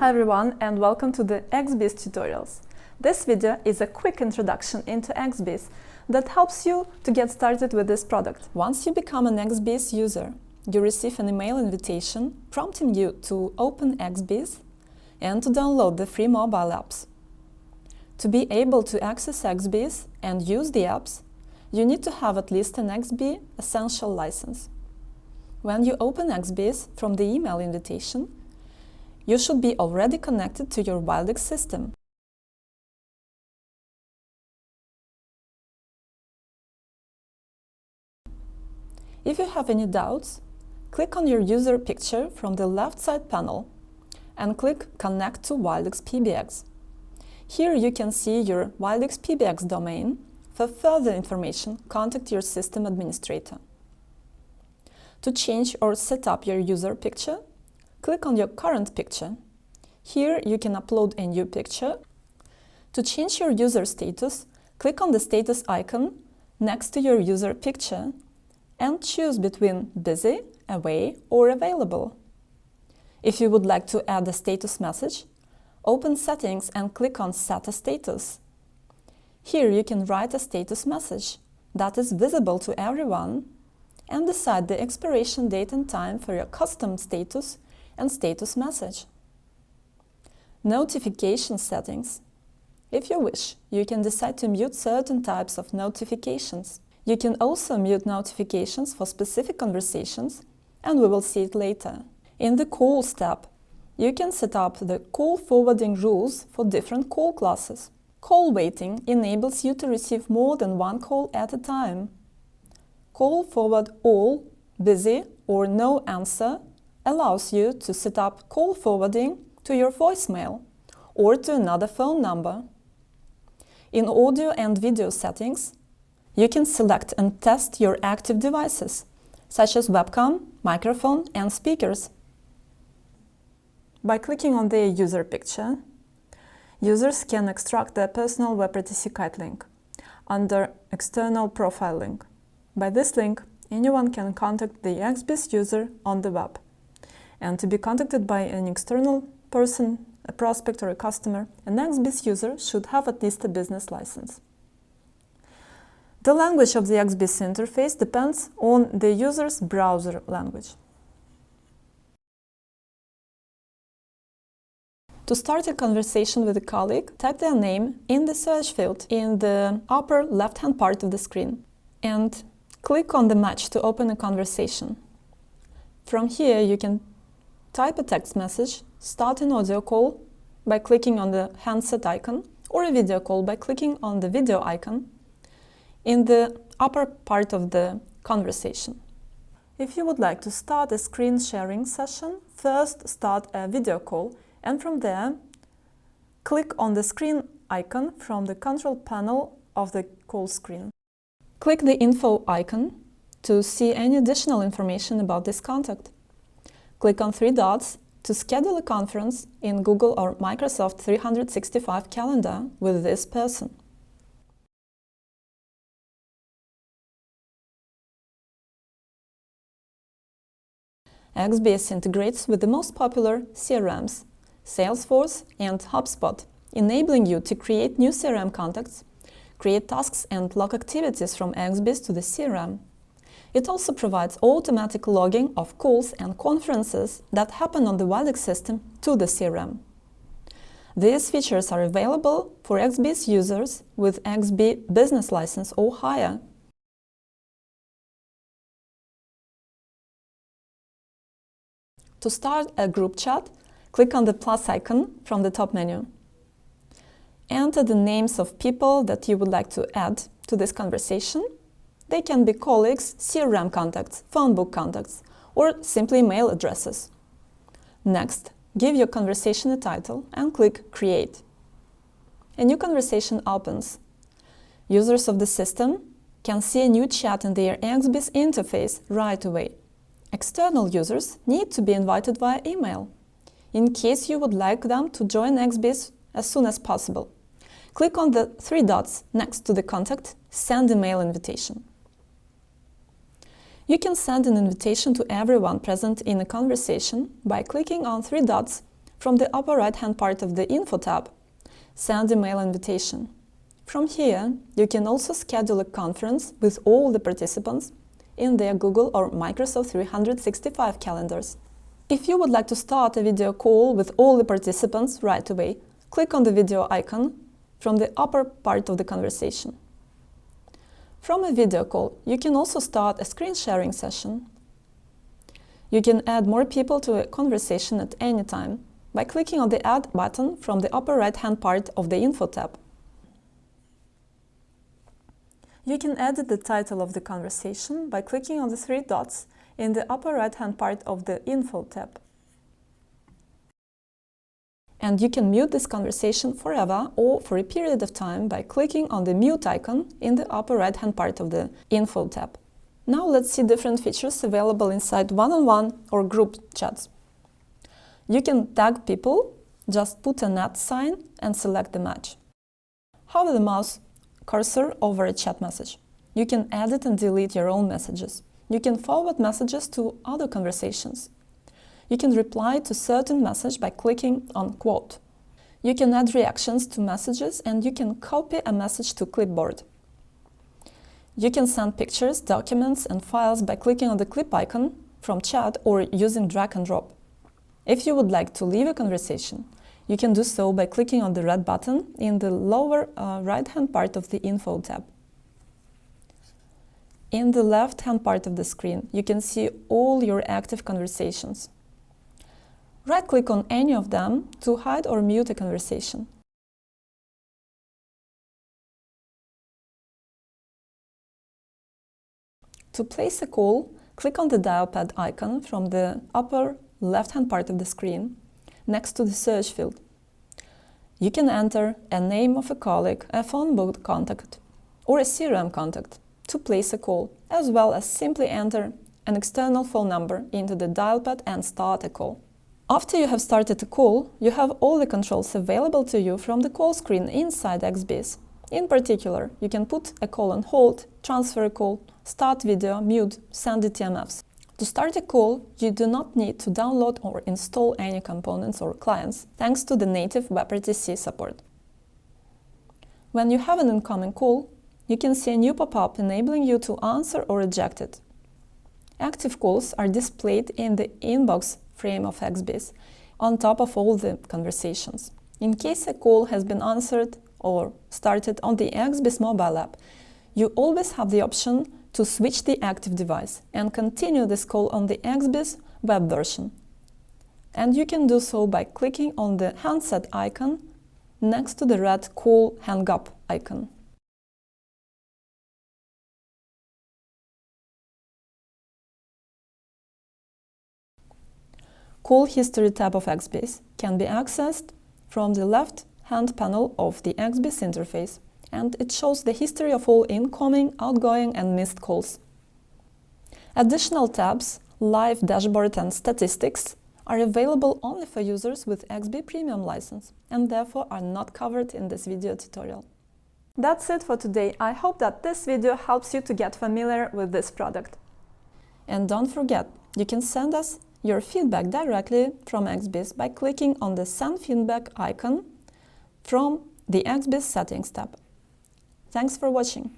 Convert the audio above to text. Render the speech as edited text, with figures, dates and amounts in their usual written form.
Hi everyone and welcome to the XBiz tutorials. This video is a quick introduction into XBiz that helps you to get started with this product. Once you become an XBiz user, you receive an email invitation prompting you to open XBiz and to download the free mobile apps. To be able to access XBiz and use the apps, you need to have at least an XBiz Essential license. When you open XBiz from the email invitation, you should be already connected to your Wildix system. If you have any doubts, click on your user picture from the left side panel and click Connect to Wildix PBX. Here you can see your Wildix PBX domain. For further information, contact your system administrator. To change or set up your user picture, click on your current picture. Here you can upload a new picture. To change your user status, click on the status icon next to your user picture and choose between busy, away, or available. If you would like to add a status message, open Settings and click on Set a Status. Here you can write a status message that is visible to everyone and decide the expiration date and time for your custom status and status message. Notification settings. If you wish, you can decide to mute certain types of notifications. You can also mute notifications for specific conversations, and we will see it later. In the Calls tab, you can set up the call forwarding rules for different call classes. Call waiting enables you to receive more than one call at a time. Call forward all, busy, or no answer allows you to set up call forwarding to your voicemail or to another phone number. In audio and video settings, you can select and test your active devices, such as webcam, microphone, and speakers. By clicking on their user picture, users can extract their personal WebRTC kite link under External Profile link. By this link, anyone can contact the XBiz user on the web. And to be contacted by an external person, a prospect or a customer, an XBiz user should have at least a business license. The language of the XBiz interface depends on the user's browser language. To start a conversation with a colleague, type their name in the search field in the upper left-hand part of the screen and click on the match to open a conversation. From here, you can type a text message, start an audio call by clicking on the handset icon, or a video call by clicking on the video icon in the upper part of the conversation. If you would like to start a screen sharing session, first start a video call and from there click on the screen icon from the control panel of the call screen. Click the info icon to see any additional information about this contact. Click on three dots to schedule a conference in Google or Microsoft 365 calendar with this person. XBiz integrates with the most popular CRMs, Salesforce and HubSpot, enabling you to create new CRM contacts, create tasks and log activities from XBiz to the CRM. It also provides automatic logging of calls and conferences that happen on the Wildix system to the CRM. These features are available for XBiz users with XBiz business license or higher. To start a group chat, click on the plus icon from the top menu. Enter the names of people that you would like to add to this conversation. They can be colleagues, CRM contacts, phone book contacts, or simply mail addresses. Next, give your conversation a title and click Create. A new conversation opens. Users of the system can see a new chat in their XBiz interface right away. External users need to be invited via email. In case you would like them to join XBiz as soon as possible, click on the three dots next to the contact Send email invitation. You can send an invitation to everyone present in a conversation by clicking on three dots From the upper right-hand part of the Info tab, send email invitation. From here, you can also schedule a conference with all the participants in their Google or Microsoft 365 calendars. If you would like to start a video call with all the participants right away, click on the video icon from the upper part of the conversation. From a video call, you can also start a screen sharing session. You can add more people to a conversation at any time by clicking on the Add button from the upper right-hand part of the Info tab. You can edit the title of the conversation by clicking on the three dots in the upper right-hand part of the Info tab. And you can mute this conversation forever or for a period of time by clicking on the mute icon in the upper right-hand part of the Info tab. Now let's see different features available inside one-on-one or group chats. You can tag people, just put an @ sign and select the match. Hover the mouse cursor over a chat message. You can edit and delete your own messages. You can forward messages to other conversations. You can reply to certain message by clicking on quote. You can add reactions to messages and you can copy a message to clipboard. You can send pictures, documents and files by clicking on the clip icon from chat or using drag and drop. If you would like to leave a conversation, you can do so by clicking on the red button in the lower right-hand part of the Info tab. In the left-hand part of the screen, you can see all your active conversations. Right-click on any of them to hide or mute a conversation. To place a call, click on the dial pad icon from the upper left-hand part of the screen, next to the search field. You can enter a name of a colleague, a phone book contact, or a CRM contact to place a call, as well as simply enter an external phone number into the dial pad and start a call. After you have started a call, you have all the controls available to you from the call screen inside XBIS. In particular, you can put a call on hold, transfer a call, start video, mute, send DTMFs. To start a call, you do not need to download or install any components or clients, thanks to the native WebRTC support. When you have an incoming call, you can see a new pop-up enabling you to answer or reject it. Active calls are displayed in the inbox frame of XBIS, on top of all the conversations. In case a call has been answered or started on the XBIS mobile app, you always have the option to switch the active device and continue this call on the XBIS web version. And you can do so by clicking on the handset icon next to the red Call Hang Up icon. Call History tab of XBIS can be accessed from the left-hand panel of the XBIS interface, and it shows the history of all incoming, outgoing and missed calls. Additional tabs, Live Dashboard and Statistics, are available only for users with XBIS Premium license and therefore are not covered in this video tutorial. That's it for today. I hope that this video helps you to get familiar with this product. And don't forget, you can send us your feedback directly from XBIS by clicking on the Send Feedback icon from the XBIS Settings tab. Thanks for watching.